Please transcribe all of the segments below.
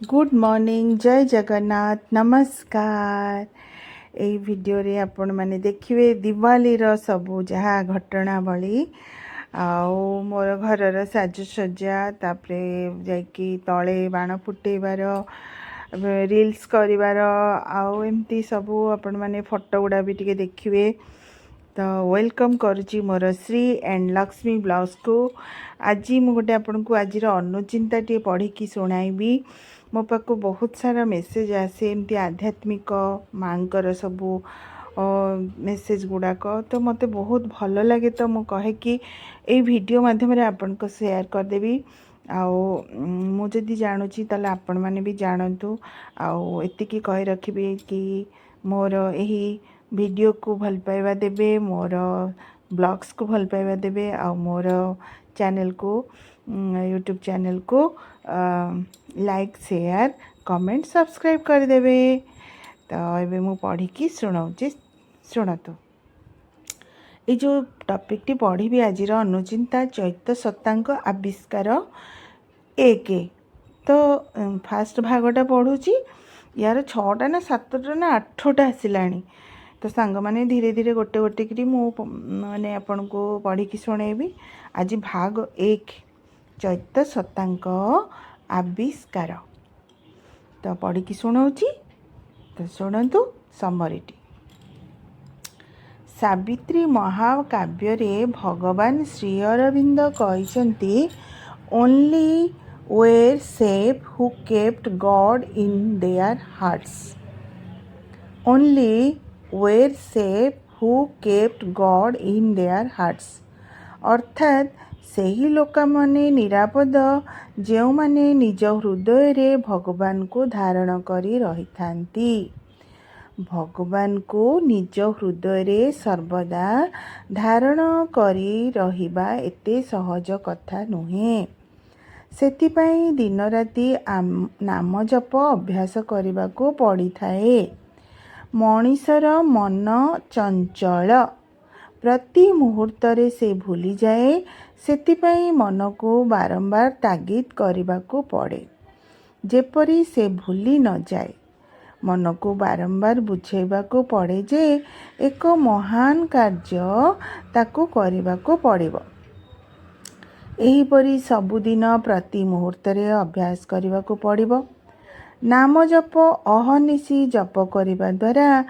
Good morning जय जगन्नाथ नमस्कार। एई video रे आपण माने देखिए दिवाली रो सबू जहाँ घटनावली आउ मोर घरर साजसज्जा तापरे जाइकी तले बाण फुटेबार रील्स करिवार आउ एमती सबू आपण माने फोटो गुड़ा भी टिके देखिए। तो वेलकम करुच्ची मोर श्री एंड लक्ष्मी ब्लाउज को। आज मु गोटे आपन को आज अनुचिंता टे पढ़ी की सुनाइबी। मो पाक बहुत सारा मेसेज आसे एमती आध्यात्मिक मांकर सबू मेसेज गुड़ाक तो मते बहुत भल लगे। तो मु कहे कि ए वीडियो माध्यम आपन को शेयर करदेवी आओ मु जदि जानूची ताले आपण माने भी जानतु। आओ एतिकी कहि रखिबे कि मोर एही वीडियो को भल पाइबा देबे, मोर ब्लॉग्स को भल पाइबा देबे, आ मोर चैनल को यूट्यूब चैनल को लाइक शेयर कमेंट सब्सक्राइब कर देबे। तो एबे मु पढ़ी की सुनाउची सुनतु। ये जो टॉपिक टी पढ़ी भी आज अनुचिंता चैत्य सत्तांक आविष्कार एक। तो फास्ट भागटा पढ़ुची यार 6टा ना 7टा ना 8टा आसिलानी। तो सांग माने धीरे धीरे गोटे गोटे करी मु माने आपन को पढ़ी की सुनेबी। आज भाग 1 चैत्य सत्तांक आविष्कार। तो पढ़ी की सुनाउची तो सुनतु समरीटी। सावित्री महाकाव्य रे भगवान श्री अरविंद कहिसंती only where safe who kept God in their hearts. Only where safe who kept God in their hearts. अर्थात सही लोक माने निरापद जो माने निज हृदय रे भगवान को धारण करी रही थांती। भगवान को निज हृदय रे सर्वदा धारण करी रहिबा एते सहज कथा नुहे। सेतिपाई दिन राति नाम जप अभ्यास करने को पड़ी थाए। मनीषर मन चंचल प्रति मुहूर्त रे से भूली जाए। सेतिपाई मन को बारंबार तागिद करने को पड़े जेपरी से भूली न जाए। मन को बारंबार बुझेबा को पड़े जे एक महान कार्य ताको करने को पड़िबो। एहीपरि सबुदिन प्रति मुहूर्त रे अभ्यास करने को पड़िबो। नाम जप अहनिशी जप करने द्वारा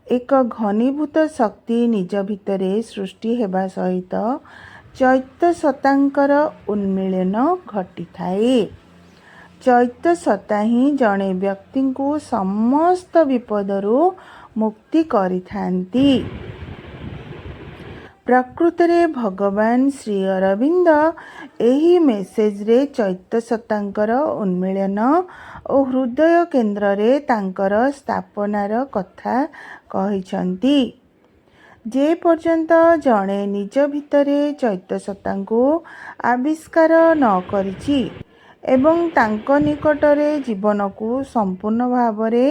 एक घनीभूत शक्ति निज भितरे सृष्टि हेबा सहित चैत्य सत्तांकर उन्मीलन घटी थाए। चैत्य सत्ता ही जड़े व्यक्ति को समस्त विपदरू मुक्ति करिथांती। प्रकृत रे भगवान श्री अरविंद एही मेसेज रे चैत्य सत्तांकर उन्मीलन और हृदय केन्द्र रे तांकर स्थापनार कथा कहिसंती। जे पर्यंत जड़े निज भितरे चैत्य सत्ता को आविष्कार न करिछि एवं तांको निकटरे जीवन को संपूर्ण भावरे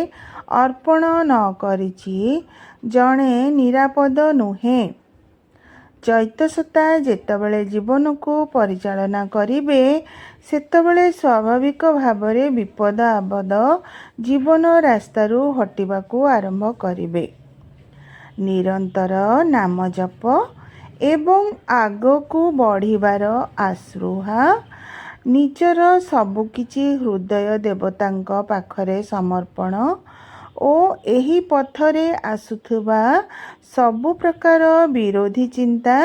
अर्पण न करिछि जड़े निरापद नुहे। चैत्य सत्ता जेतबेले जीवन को परिचालना करिवे सेतबेले स्वाभाविक भावरे विपद आपद जीवन रास्तारू हटिबाकू आरंभ करिवे। निरंतर नाम जप एवं आगकू बढ़िबार आश्रुहा निजर सबुकिछि हृदय देवतांक पाखरे समर्पण ओ एही पथरे आसुथुबा सबु प्रकार विरोधी चिंता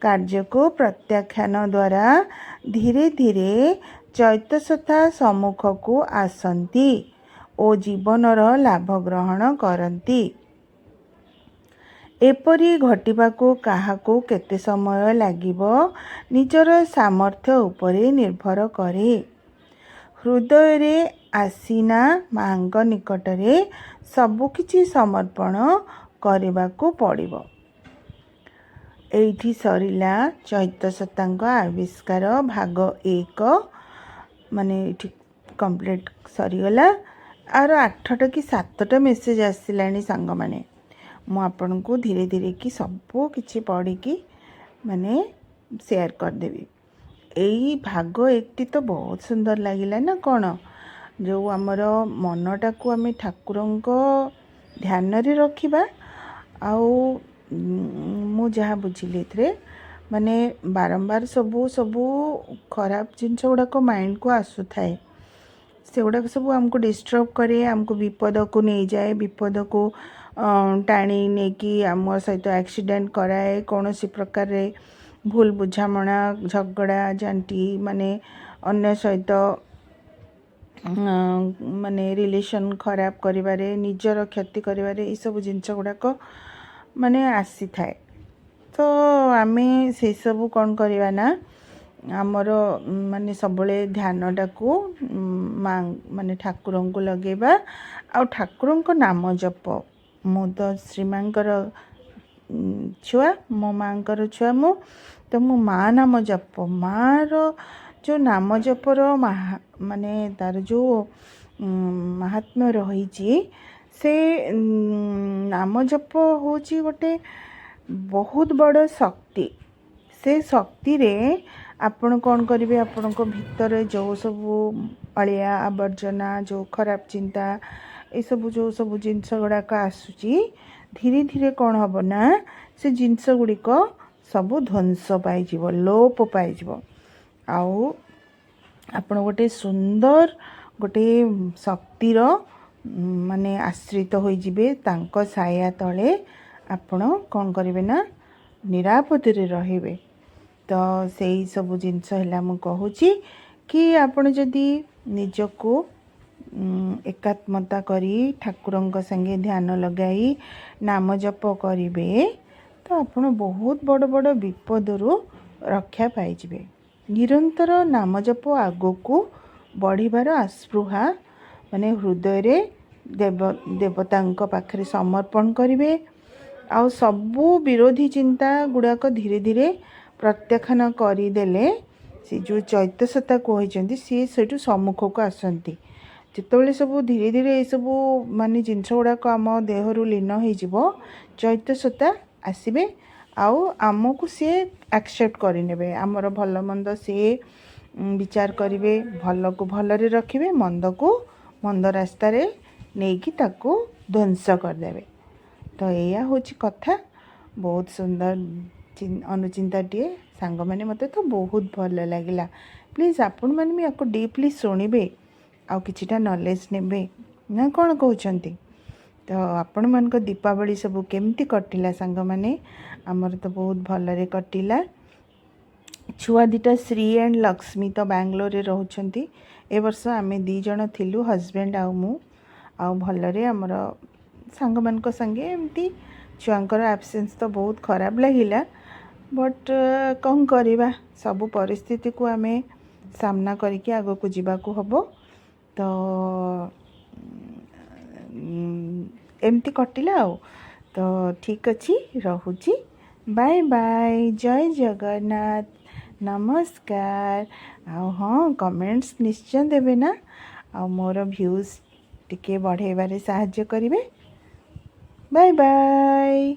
कार्य को प्रत्याख्यान द्वारा धीरे धीरे चैत्य सत्ता सम्मुख को आसंती ओ जीवनर लाभ ग्रहण करती। एपरी घटिबाको काहाको केते समय लागिबो निजर सामर्थ्य उपरे निर्भर करे। हृदय रे आसीना मांग निकटरे सबुकिछि समर्पण करबाको पड़िबो। एठी सरिला चैत्य सत्तांक आविष्कार भाग 1 माने एठी कंप्लीट सरीगला। आर 8टा कि 7टा मेसेज आसिलानी सांग माने मु आपन को धीरे धीरे कि सबो किछि पढ़ी की माने शेयर कर देबी। एई भाग 1 टी तो बहुत सुंदर लागिला ना कोन जो आमर मनटा को आम ठाकुर ध्यान रे रखिबा आउ मु जहाँ बुझिली थे माने बारंबार सबू सबू खराब जिनस गुड़ाक माइंड को आसु थाए से गुड़ाक सब आमको डिस्टर्ब करे आमको विपद को नहीं जाए विपद को टाणी नहीं कि आम सहित एक्सीडेंट कराए कौन सी प्रकार रे भूल बुझामणा झगड़ा जांटी माने अन्य सहित माने रिलेशन खराब करिबारे निजर क्षति करिबारे ये सब जिनस गुड़ाक माने आसी थाए तो आमे से सब कौन करवा ना आमर माने सबले ध्यानटा को माने ठाकुर को लगेबा आ ठाकुर को नाम जप मु तो श्रीमांकर छुआ मो मांकर छुआ मु तो मो माँ नाम जप माँ रो जो नाम जपर माने तार जो महात्म्य रही से नाम जप हूँ गोटे बहुत बड़ शक्ति से शक्ति रे आपण कौन करेंगे आपण को भितर जो सब अलिया आवर्जना जो खराब चिंता ये सब जो सब जिनस गुड़ाक आसूची धीरे धीरे कौन हम ना से जिनस गुड़िक सब ध्वंस पाइज लोप पाइज आउ आपण गोटे सुंदर गोटे शक्तिर माने आश्रित हो जिबे तांको साया तले आपण कौन करेंगे ना निरापद रे रहिबे तो सेही सब जिनस है मु कहूची कि आपण जदि निजको एकात्मता करी ठाकुरंक संगे ध्यान लगाई नाम जप करिवे तो आपण बहुत बड़ बड़ विपदरू रक्षा पाइजिबे निरंतर नाम जप आगो को बढ़िबार आस्पृहा माने हृदय रे देवतांक पाखरे समर्पण करिवे आउ सबू विरोधी चिंता गुड़ाक धीरे धीरे प्रत्याख्यान करदेले से जो चैत्यसत्ता कहते सी से सम्मुख को आसती जिते सब धीरे धीरे ये सब माने जिनस गुड़ाक आम देहरु लीन हो चैत्यसत्ता आसबे आउ आमको सी एक्सेप्ट करे आमर भल मंद सी विचार करेंगे भल को भल रखिए मंद को मंद रास्ता नहीं कि ताको ध्वंस करदे तो यह हूँ कथा बहुत सुंदर अनुचिंताटे सांग मैंने मत तो बहुत भल लगे प्लीज आपण मैंने भी आपको डीपली शुणवे आउ किछिटा नॉलेज नेबे ना कौन कहते तो आपण मान दीपावली सब केमती कटिला सांग मैंने आमर तो बहुत भल कटिला छुआ दीटा श्री एंड लक्ष्मी तो बैंगलोर रोचंती ए वर्ष आमे दी जण थिलु हस्बैंड आउ मु आउ भलरे आमर सांग मान संगे एमती छुआंकर एब्सेंस तो बहुत खराब लगिला बट कौन करवा सब परिस्थिति को आमे सामना करके आगो को जीवा को हबो तो एमती कटिला आउ तो ठीक अच्छी रहुची बाय बाय जय जगन्नाथ नमस्कार आ हाँ कमेंट्स निश्चय देवे ना आ मोर व्यूज टिके बढ़ेबारे साहाय्य करिवे बाय बाय।